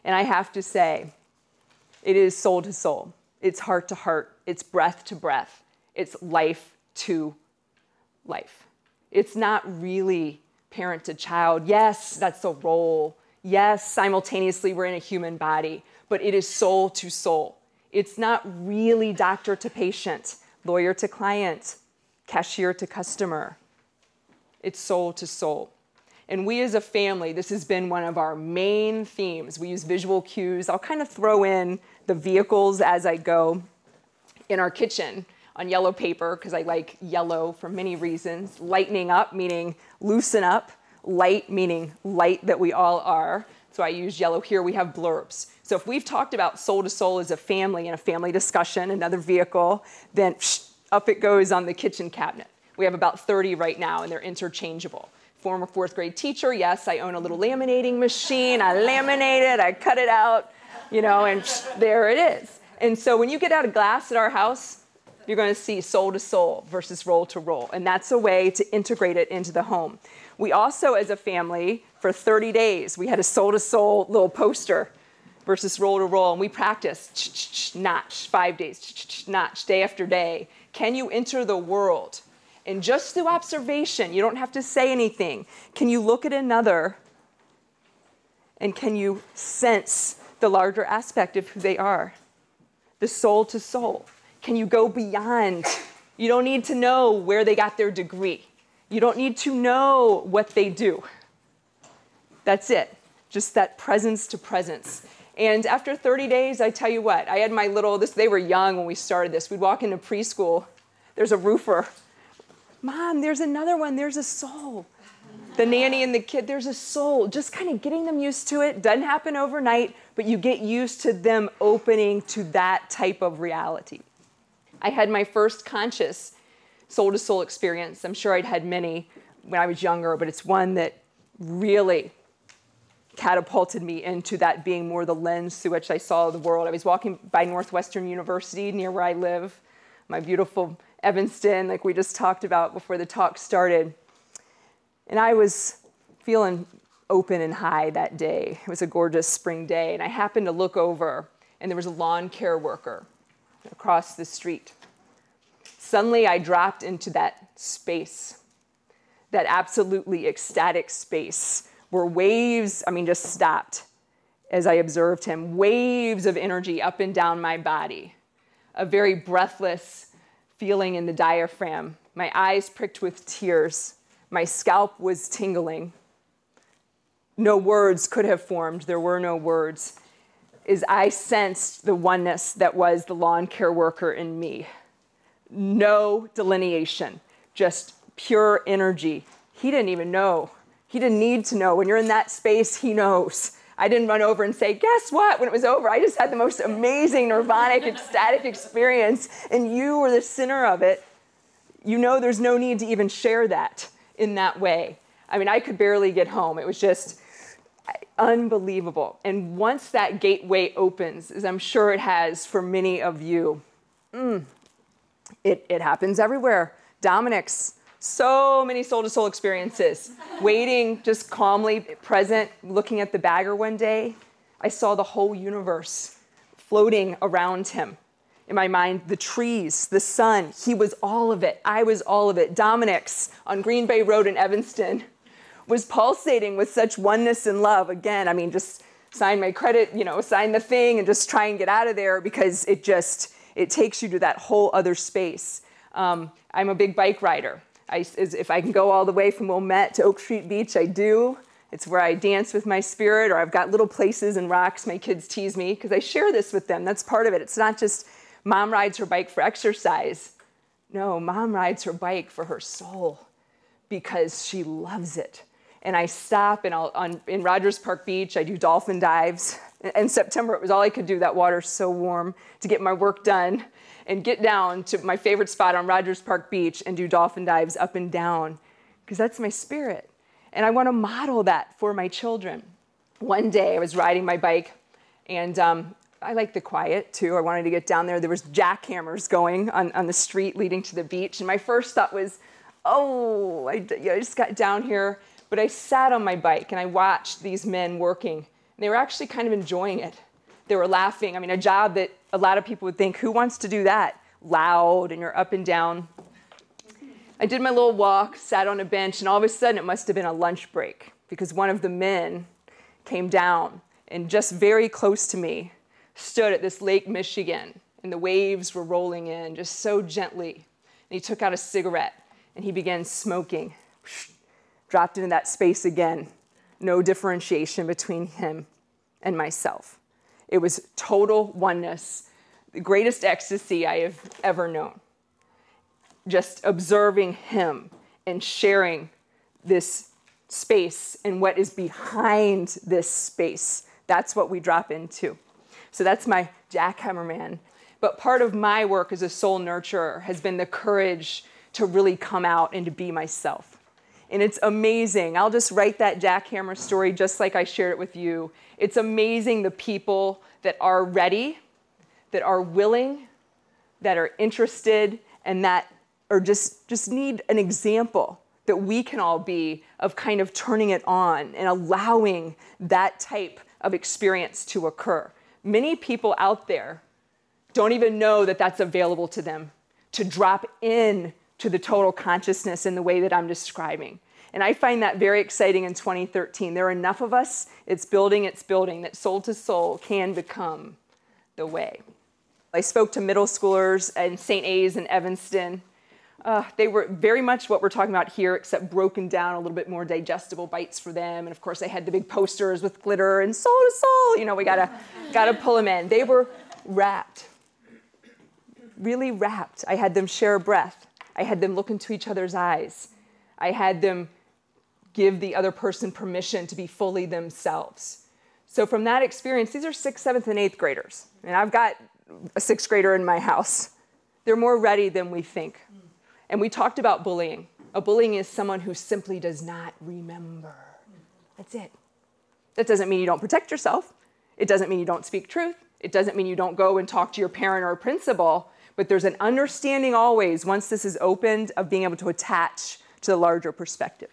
And I have to say, it is soul to soul. It's heart to heart. It's breath to breath. It's life to life. It's not really parent to child. Yes, that's the role. Yes, simultaneously we're in a human body, but it is soul to soul. It's not really doctor to patient, lawyer to client, cashier to customer. It's soul to soul. And we as a family, this has been one of our main themes. We use visual cues. I'll kind of throw in the vehicles as I go. In our kitchen on yellow paper, because I like yellow for many reasons. Lightening up, meaning loosen up. Light, meaning light that we all are. So I use yellow here. We have blurbs. So if we've talked about soul to soul as a family in a family discussion, another vehicle, then up it goes on the kitchen cabinet. We have about 30 right now, and they're interchangeable. Former fourth grade teacher, yes, I own a little laminating machine. I laminate it, I cut it out, you know, and there it is. And so when you get out of glass at our house, you're going to see soul to soul versus roll to roll. And that's a way to integrate it into the home. We also, as a family, for 30 days, we had a soul to soul little poster versus roll to roll. And we practiced notch, 5 days, notch, day after day. Can you enter the world? And just through observation, you don't have to say anything. Can you look at another and can you sense the larger aspect of who they are? The soul to soul. Can you go beyond? You don't need to know where they got their degree. You don't need to know what they do. That's it. Just that presence to presence. And after 30 days, I tell you what, I had my little, they were young when we started this. We'd walk into preschool. There's a roofer. Mom, there's another one. There's a soul. The nanny and the kid, there's a soul. Just kind of getting them used to it. Doesn't happen overnight, but you get used to them opening to that type of reality. I had my first conscious soul-to-soul experience. I'm sure I'd had many when I was younger, but it's one that really catapulted me into that being more the lens through which I saw the world. I was walking by Northwestern University near where I live, my beautiful Evanston, like we just talked about before the talk started. And I was feeling open and high that day. It was a gorgeous spring day, and I happened to look over, and there was a lawn care worker across the street. Suddenly, I dropped into that space, that absolutely ecstatic space, where waves, just stopped as I observed him, waves of energy up and down my body, a very breathless feeling in the diaphragm, my eyes pricked with tears, my scalp was tingling. No words could have formed, there were no words, as I sensed the oneness that was the lawn care worker in me. No delineation, just pure energy. He didn't even know. He didn't need to know. When you're in that space, he knows. I didn't run over and say, guess what? When it was over, I just had the most amazing nirvanic, ecstatic experience, and you were the center of it. You know there's no need to even share that in that way. I could barely get home. It was just unbelievable. And once that gateway opens, as I'm sure it has for many of you, it happens everywhere. Dominic's, so many soul-to-soul experiences. Waiting, just calmly present, looking at the bagger one day, I saw the whole universe floating around him. In my mind, the trees, the sun, he was all of it. I was all of it. Dominic's on Green Bay Road in Evanston was pulsating with such oneness and love. Again, just sign my credit, sign the thing and just try and get out of there because it takes you to that whole other space. I'm a big bike rider. If I can go all the way from Wilmette to Oak Street Beach, I do. It's where I dance with my spirit, or I've got little places and rocks. My kids tease me because I share this with them. That's part of it. It's not just mom rides her bike for exercise. No, mom rides her bike for her soul because she loves it. And I stop, and in Rogers Park Beach, I do dolphin dives. In September, it was all I could do. That water's so warm to get my work done. And get down to my favorite spot on Rogers Park Beach and do dolphin dives up and down, because that's my spirit. And I want to model that for my children. One day I was riding my bike, and I like the quiet too. I wanted to get down there. There was jackhammers going on the street leading to the beach. And my first thought was, I just got down here. But I sat on my bike and I watched these men working And they were actually kind of enjoying it. They were laughing. I mean, a job that a lot of people would think, who wants to do that? Loud, and you're up and down. I did my little walk, sat on a bench, and all of a sudden it must have been a lunch break because one of the men came down and just very close to me stood at this Lake Michigan, and the waves were rolling in just so gently. And he took out a cigarette and he began smoking. Dropped into that space again. No differentiation between him and myself. It was total oneness, the greatest ecstasy I have ever known. Just observing him and sharing this space and what is behind this space. That's what we drop into. So that's my jackhammer man. But part of my work as a soul nurturer has been the courage to really come out and to be myself. And it's amazing. I'll just write that jackhammer story just like I shared it with you. It's amazing the people that are ready, that are willing, that are interested, and that or just need an example that we can all be of kind of turning it on and allowing that type of experience to occur. Many people out there don't even know that that's available to them to drop in to the total consciousness in the way that I'm describing. And I find that very exciting in 2013. There are enough of us, it's building, that soul to soul can become the way. I spoke to middle schoolers in St. A's and Evanston. They were very much what we're talking about here, except broken down, a little bit more digestible bites for them. And of course, I had the big posters with glitter and soul to soul. You know, we gotta pull them in. They were wrapped, really wrapped. I had them share a breath. I had them look into each other's eyes. I had them give the other person permission to be fully themselves. So from that experience, these are 6th, 7th, and 8th graders. And I've got a 6th grader in my house. They're more ready than we think. And we talked about bullying. A bullying is someone who simply does not remember. That's it. That doesn't mean you don't protect yourself. It doesn't mean you don't speak truth. It doesn't mean you don't go and talk to your parent or principal. But there's an understanding always, once this is opened, of being able to attach to the larger perspective.